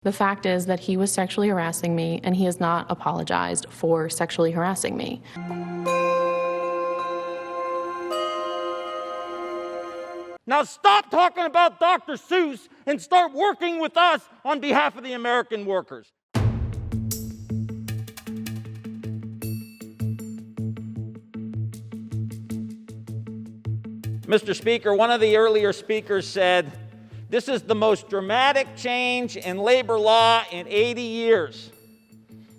The fact is that he was sexually harassing me, and he has not apologized for sexually harassing me. Now stop talking about Dr. Seuss and start working with us on behalf of the American workers. Mr. Speaker, one of the earlier speakers said, this is the most dramatic change in labor law in 80 years.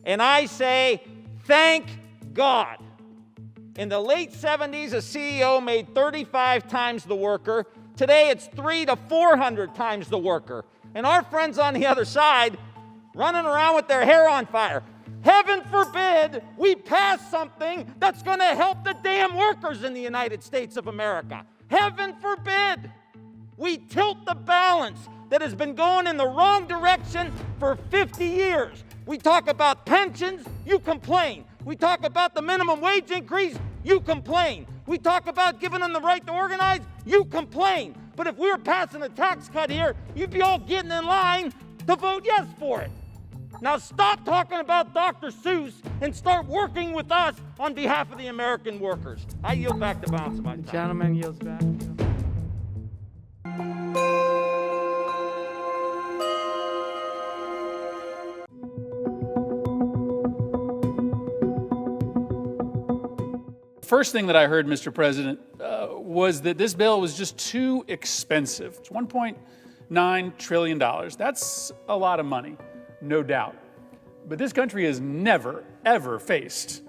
And I say, thank God. In the late 70s, a CEO made 35 times the worker. Today, it's 300 to 400 times the worker. And our friends on the other side running around with their hair on fire. Heaven forbid we pass something that's going to help the damn workers in the United States of America. Heaven forbid we tilt the balance that has been going in the wrong direction for 50 years. We talk about pensions, you complain. We talk about the minimum wage increase, you complain. We talk about giving them the right to organize, you complain. But if we were passing a tax cut here, you'd be all getting in line to vote yes for it. Now stop talking about Dr. Seuss and start working with us on behalf of the American workers. I yield back the balance of my time. The gentleman yields back. First thing that I heard, Mr. President, was that this bill was just too expensive. It's $1.9 trillion. That's a lot of money, no doubt. But this country has never, ever faced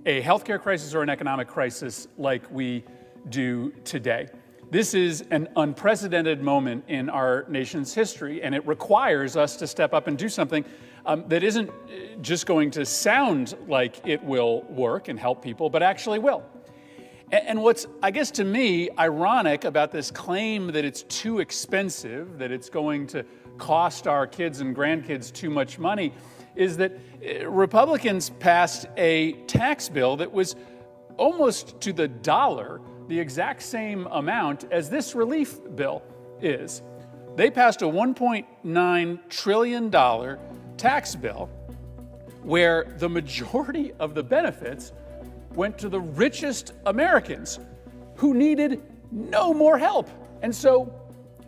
a healthcare crisis or an economic crisis like we do today. This is an unprecedented moment in our nation's history, and it requires us to step up and do something that isn't just going to sound like it will work and help people, but actually will. And what's, I guess to me, ironic about this claim that it's too expensive, that it's going to cost our kids and grandkids too much money, is that Republicans passed a tax bill that was almost to the dollar the exact same amount as this relief bill is. They passed a $1.9 trillion tax bill where the majority of the benefits went to the richest Americans who needed no more help. And so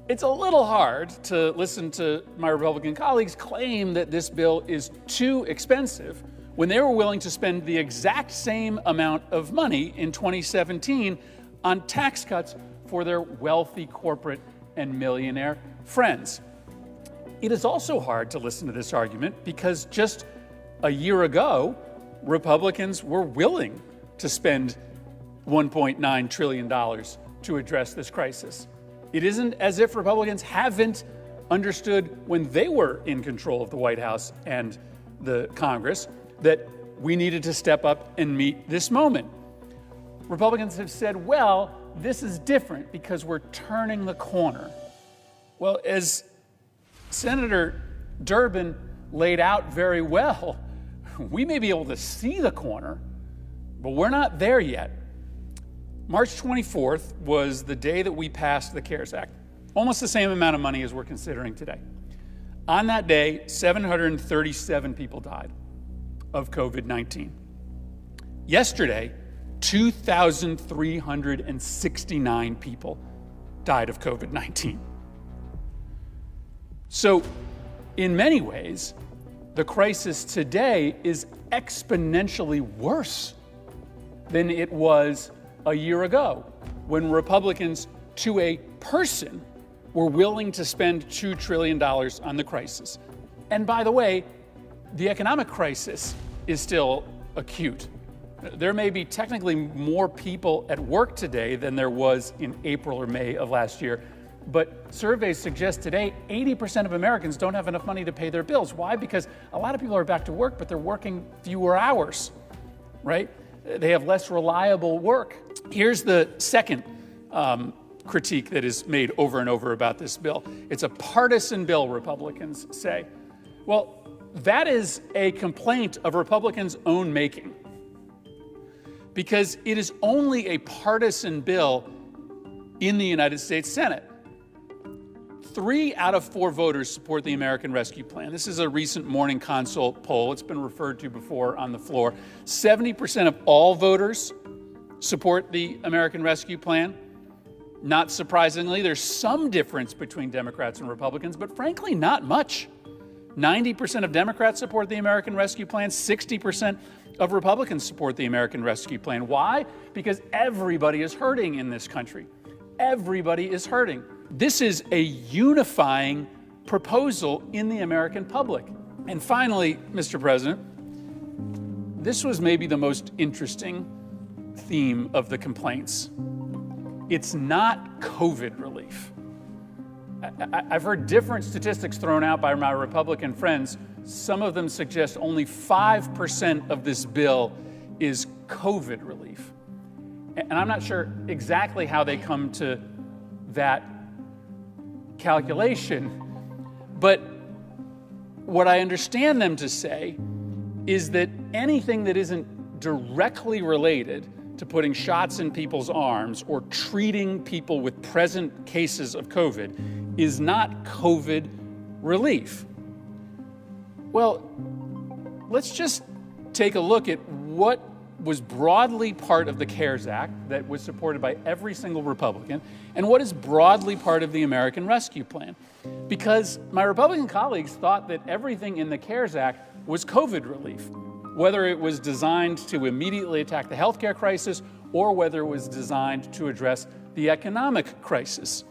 it's a little hard to listen to my Republican colleagues claim that this bill is too expensive when they were willing to spend the exact same amount of money in 2017 on tax cuts for their wealthy corporate and millionaire friends. It is also hard to listen to this argument because just a year ago, Republicans were willing to spend $1.9 trillion to address this crisis. It isn't as if Republicans haven't understood when they were in control of the White House and the Congress that we needed to step up and meet this moment. Republicans have said, well, this is different because we're turning the corner. Well, as Senator Durbin laid out very well, we may be able to see the corner, but we're not there yet. March 24th was the day that we passed the CARES Act, almost the same amount of money as we're considering today. On that day, 737 people died of COVID-19. Yesterday, 2,369 people died of COVID-19. So, in many ways, the crisis today is exponentially worse than it was a year ago when Republicans, to a person, were willing to spend $2 trillion on the crisis. And by the way, the economic crisis is still acute. There may be technically more people at work today than there was in April or May of last year, but surveys suggest today 80% of Americans don't have enough money to pay their bills. Why? Because a lot of people are back to work, but they're working fewer hours, right? They have less reliable work. Here's the second critique that is made over and over about this bill. It's a partisan bill, Republicans say. Well, that is a complaint of Republicans' own making, because it is only a partisan bill in the United States Senate. 3 out of 4 voters support the American Rescue Plan. This is a recent Morning Consult poll. It's been referred to before on the floor. 70% of all voters support the American Rescue Plan. Not surprisingly, there's some difference between Democrats and Republicans, but frankly, not much. 90% of Democrats support the American Rescue Plan. 60% of Republicans support the American Rescue Plan. Why? Because everybody is hurting in this country. Everybody is hurting. This is a unifying proposal in the American public. And finally, Mr. President, this was maybe the most interesting theme of the complaints. It's not COVID relief. I've heard different statistics thrown out by my Republican friends. Some of them suggest only 5% of this bill is COVID relief. And I'm not sure exactly how they come to that calculation, but what I understand them to say is that anything that isn't directly related to putting shots in people's arms or treating people with present cases of COVID is not COVID relief. Well, let's just take a look at what was broadly part of the CARES Act that was supported by every single Republican and what is broadly part of the American Rescue Plan. Because my Republican colleagues thought that everything in the CARES Act was COVID relief, whether it was designed to immediately attack the healthcare crisis or whether it was designed to address the economic crisis.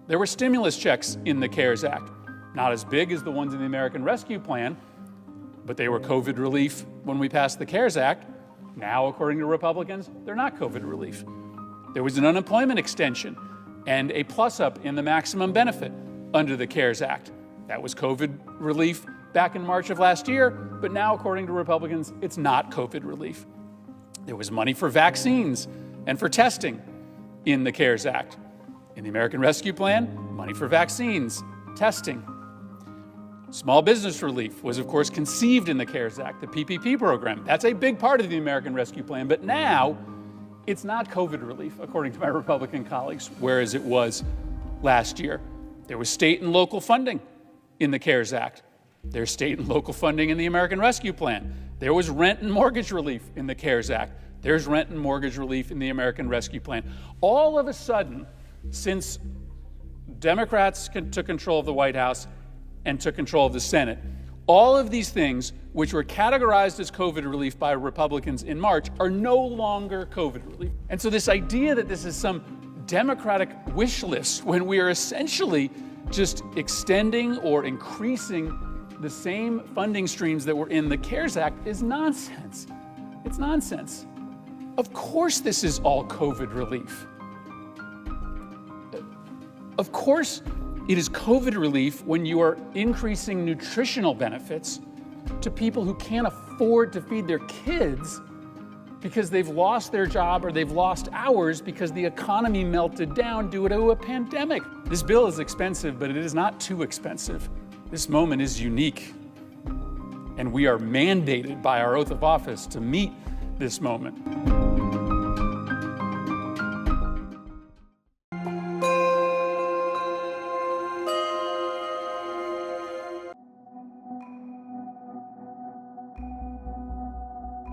There were stimulus checks in the CARES Act, not as big as the ones in the American Rescue Plan, but they were COVID relief when we passed the CARES Act. Now, according to Republicans, they're not COVID relief. There was an unemployment extension and a plus-up in the maximum benefit under the CARES Act. That was COVID relief back in March of last year, but now, according to Republicans, it's not COVID relief. There was money for vaccines and for testing in the CARES Act. In the American Rescue Plan, money for vaccines, testing. Small business relief was, of course, conceived in the CARES Act, the PPP program. That's a big part of the American Rescue Plan, but now it's not COVID relief, according to my Republican colleagues, whereas it was last year. There was state and local funding in the CARES Act. There's state and local funding in the American Rescue Plan. There was rent and mortgage relief in the CARES Act. There's rent and mortgage relief in the American Rescue Plan. All of a sudden, since Democrats took control of the White House and took control of the Senate, all of these things, which were categorized as COVID relief by Republicans in March, are no longer COVID relief. And so this idea that this is some Democratic wish list when we are essentially just extending or increasing the same funding streams that were in the CARES Act is nonsense. It's nonsense. Of course this is all COVID relief. Of course it is COVID relief when you are increasing nutritional benefits to people who can't afford to feed their kids because they've lost their job or they've lost hours because the economy melted down due to a pandemic. This bill is expensive, but it is not too expensive. This moment is unique, and we are mandated by our oath of office to meet this moment.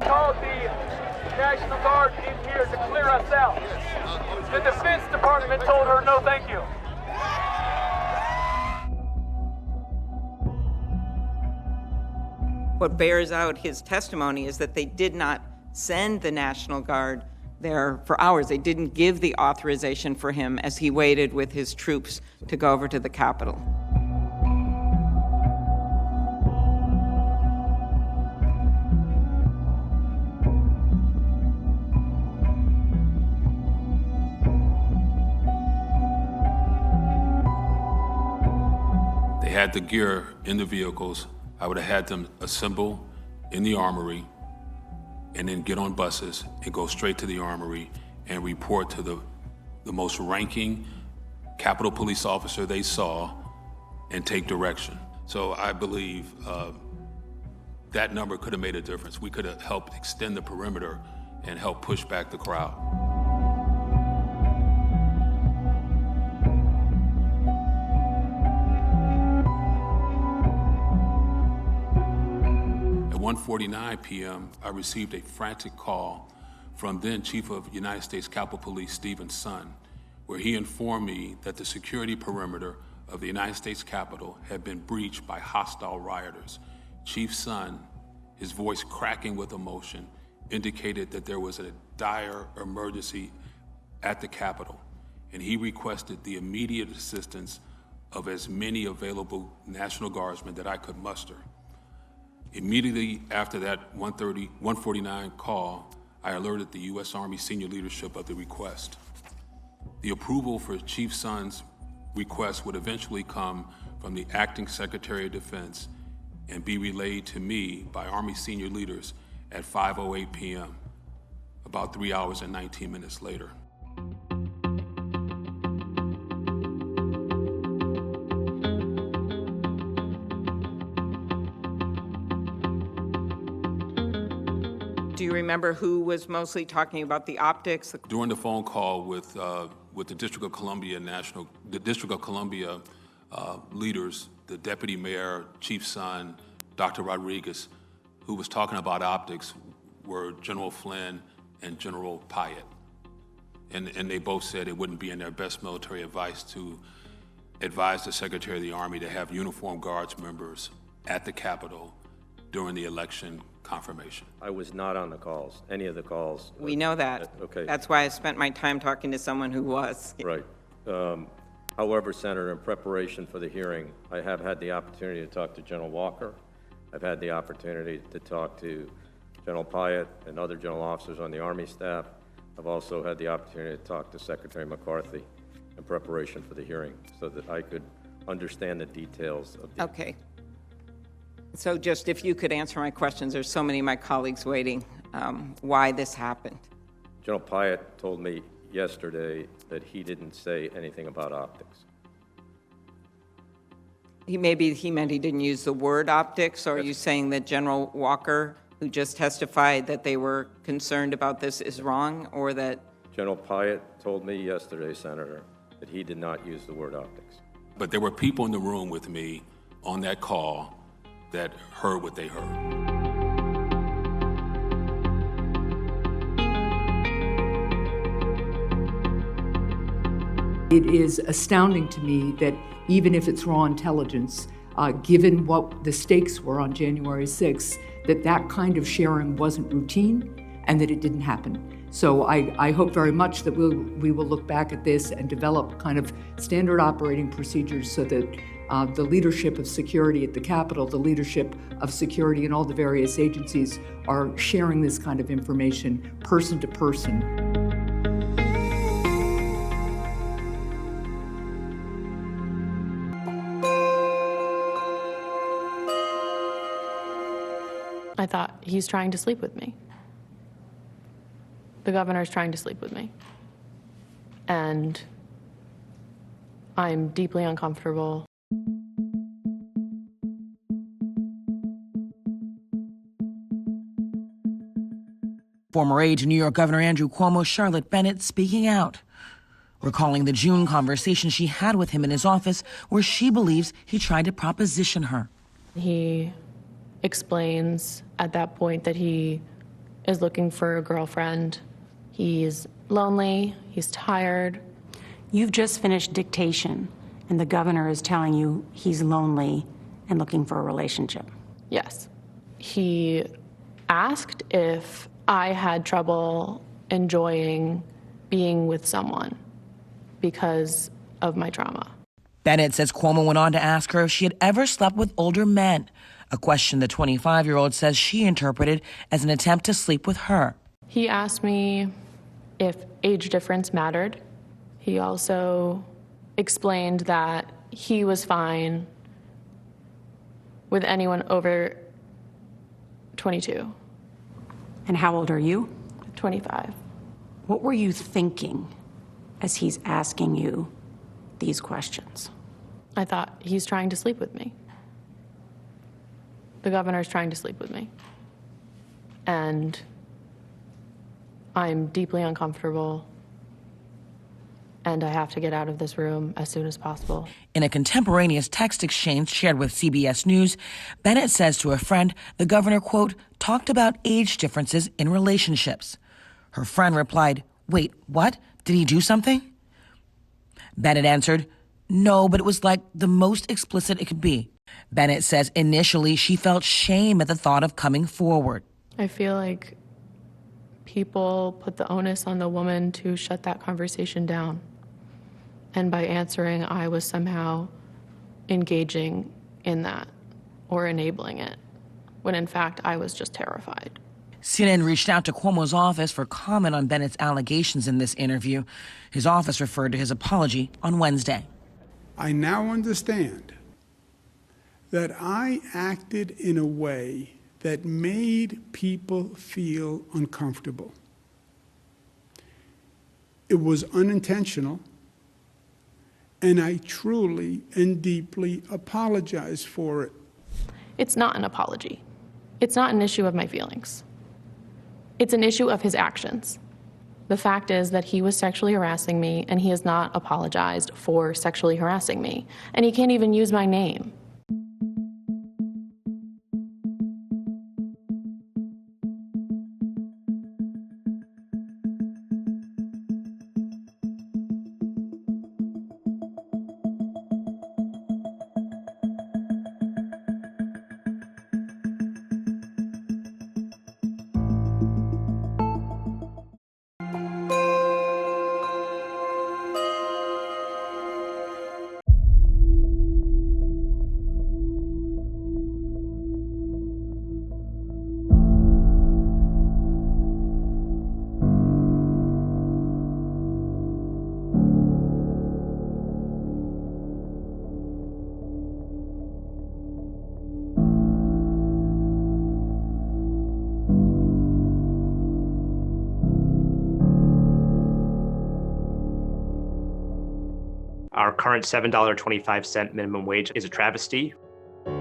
Called the National Guard in here to clear us out. The Defense Department told her no thank you. What bears out his testimony is that they did not send the National Guard there for hours. They didn't give the authorization for him as he waited with his troops to go over to the Capitol. They had the gear in the vehicles. I would have had them assemble in the armory and then get on buses and go straight to the armory and report to the most ranking Capitol Police officer they saw and take direction. So I believe that number could have made a difference. We could have helped extend the perimeter and help push back the crowd. 1:49 p.m., I received a frantic call from then Chief of United States Capitol Police Stephen Son, where he informed me that the security perimeter of the United States Capitol had been breached by hostile rioters. Chief Son, his voice cracking with emotion, indicated that there was a dire emergency at the Capitol, and he requested the immediate assistance of as many available National Guardsmen that I could muster. Immediately after that 1:49 call, I alerted the U.S. Army senior leadership of the request. The approval for Chief Son's request would eventually come from the Acting Secretary of Defense and be relayed to me by Army senior leaders at 5:08 p.m., about 3 hours and 19 minutes later. Do you remember who was mostly talking about the optics? During the phone call with the District of Columbia leaders, the Deputy Mayor, Chief Son, Dr. Rodriguez, who was talking about optics were General Flynn and General Pyatt. And they both said it wouldn't be in their best military advice to advise the Secretary of the Army to have uniformed Guards members at the Capitol during the election confirmation. I was not on the calls, any of the calls. We know that. Okay. That's why I spent my time talking to someone who was. Right. However, Senator, in preparation for the hearing, I have had the opportunity to talk to General Walker. I've had the opportunity to talk to General Pyatt and other general officers on the Army staff. I've also had the opportunity to talk to Secretary McCarthy in preparation for the hearing so that I could understand the details of the... Okay. So just if you could answer my questions, there's so many of my colleagues waiting, why this happened. General Pyatt told me yesterday that he didn't say anything about optics. He meant he didn't use the word optics, or are you saying that General Walker, who just testified that they were concerned about this, is wrong, or that... General Pyatt told me yesterday, Senator, that he did not use the word optics. But there were people in the room with me on that call that heard what they heard. It is astounding to me that even if it's raw intelligence, given what the stakes were on January 6th, that kind of sharing wasn't routine and that it didn't happen. So I hope very much that we will look back at this and develop kind of standard operating procedures so that the leadership of security at the Capitol, the leadership of security in all the various agencies are sharing this kind of information person to person. I thought, he's trying to sleep with me. The governor's trying to sleep with me. And I'm deeply uncomfortable. Former aide to New York Governor Andrew Cuomo, Charlotte Bennett, speaking out, recalling the June conversation she had with him in his office where she believes he tried to proposition her. He explains at that point that he is looking for a girlfriend. He's lonely, he's tired. You've just finished dictation, and the governor is telling you he's lonely and looking for a relationship. Yes. He asked if I had trouble enjoying being with someone because of my trauma. Bennett says Cuomo went on to ask her if she had ever slept with older men, a question the 25-year-old says she interpreted as an attempt to sleep with her. He asked me if age difference mattered. He also explained that he was fine with anyone over 22. And how old are you? 25. What were you thinking as he's asking you these questions? I thought, he's trying to sleep with me. The governor's trying to sleep with me. And I'm deeply uncomfortable. and I have to get out of this room as soon as possible. In a contemporaneous text exchange shared with CBS News, Bennett says to a friend the governor, quote, talked about age differences in relationships. Her friend replied, wait, what? Did he do something? Bennett answered, no, but it was like the most explicit it could be. Bennett says initially she felt shame at the thought of coming forward. I feel like people put the onus on the woman to shut that conversation down. And by answering, I was somehow engaging in that or enabling it, when in fact I was just terrified. CNN reached out to Cuomo's office for comment on Bennett's allegations in this interview. His office referred to his apology on Wednesday. I now understand that I acted in a way that made people feel uncomfortable. It was unintentional, and I truly and deeply apologize for it. It's not an apology. It's not an issue of my feelings. It's an issue of his actions. The fact is that he was sexually harassing me, and he has not apologized for sexually harassing me. And he can't even use my name. Our current $7.25 minimum wage is a travesty. And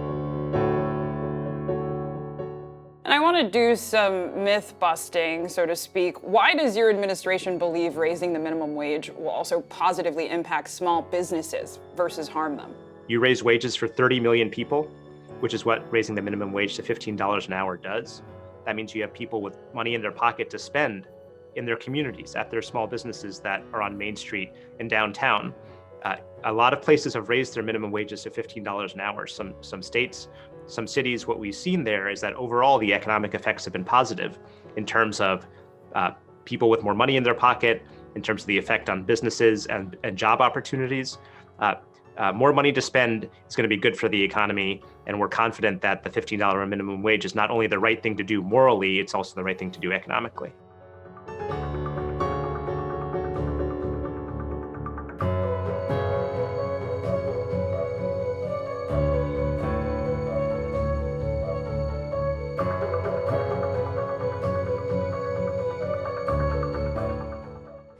I want to do some myth busting, so to speak. Why does your administration believe raising the minimum wage will also positively impact small businesses versus harm them? You raise wages for 30 million people, which is what raising the minimum wage to $15 an hour does. That means you have people with money in their pocket to spend in their communities, at their small businesses that are on Main Street and downtown. A lot of places have raised their minimum wages to $15 an hour. Some states, some cities, what we've seen there is that overall the economic effects have been positive in terms of people with more money in their pocket, in terms of the effect on businesses and job opportunities. More money to spend is going to be good for the economy, and we're confident that the $15 minimum wage is not only the right thing to do morally, it's also the right thing to do economically.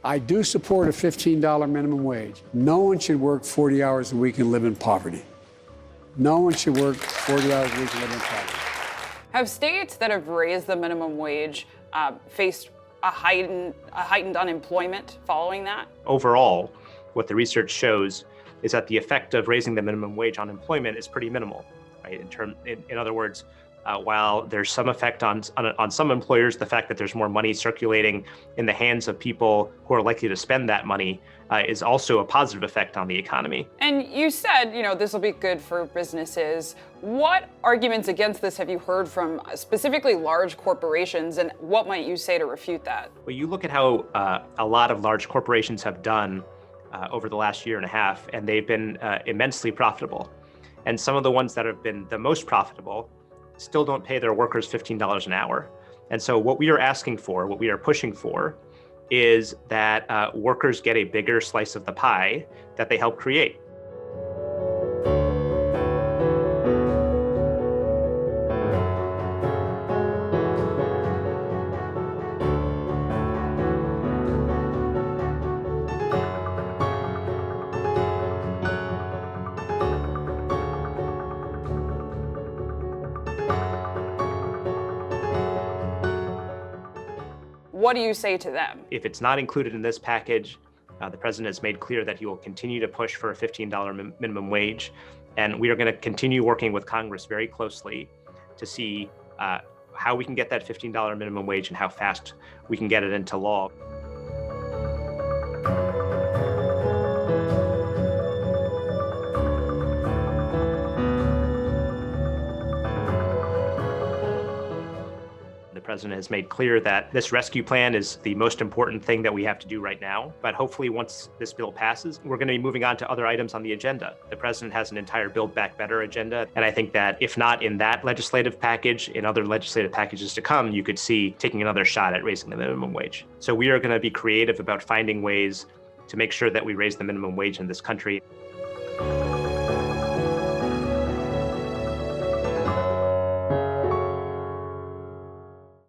I do support a $15 minimum wage. No one should work 40 hours a week and live in poverty. No one should work 40 hours a week and live in poverty. Have states that have raised the minimum wage faced a heightened unemployment following that? Overall, what the research shows is that the effect of raising the minimum wage on employment is pretty minimal, right? In other words, while there's some effect on some employers, the fact that there's more money circulating in the hands of people who are likely to spend that money is also a positive effect on the economy. And you said, this will be good for businesses. What arguments against this have you heard from specifically large corporations, and what might you say to refute that? Well, you look at how a lot of large corporations have done over the last year and a half, and they've been immensely profitable. And some of the ones that have been the most profitable still don't pay their workers $15 an hour. And so what we are asking for, what we are pushing for, is that workers get a bigger slice of the pie that they help create. What do you say to them? If it's not included in this package, The president has made clear that he will continue to push for a $15 minimum wage, and we are going to continue working with Congress very closely to see how we can get that $15 minimum wage and how fast we can get it into law. The president has made clear that this rescue plan is the most important thing that we have to do right now. But hopefully once this bill passes, we're going to be moving on to other items on the agenda. The president has an entire Build Back Better agenda. And I think that if not in that legislative package, in other legislative packages to come, you could see taking another shot at raising the minimum wage. So we are going to be creative about finding ways to make sure that we raise the minimum wage in this country.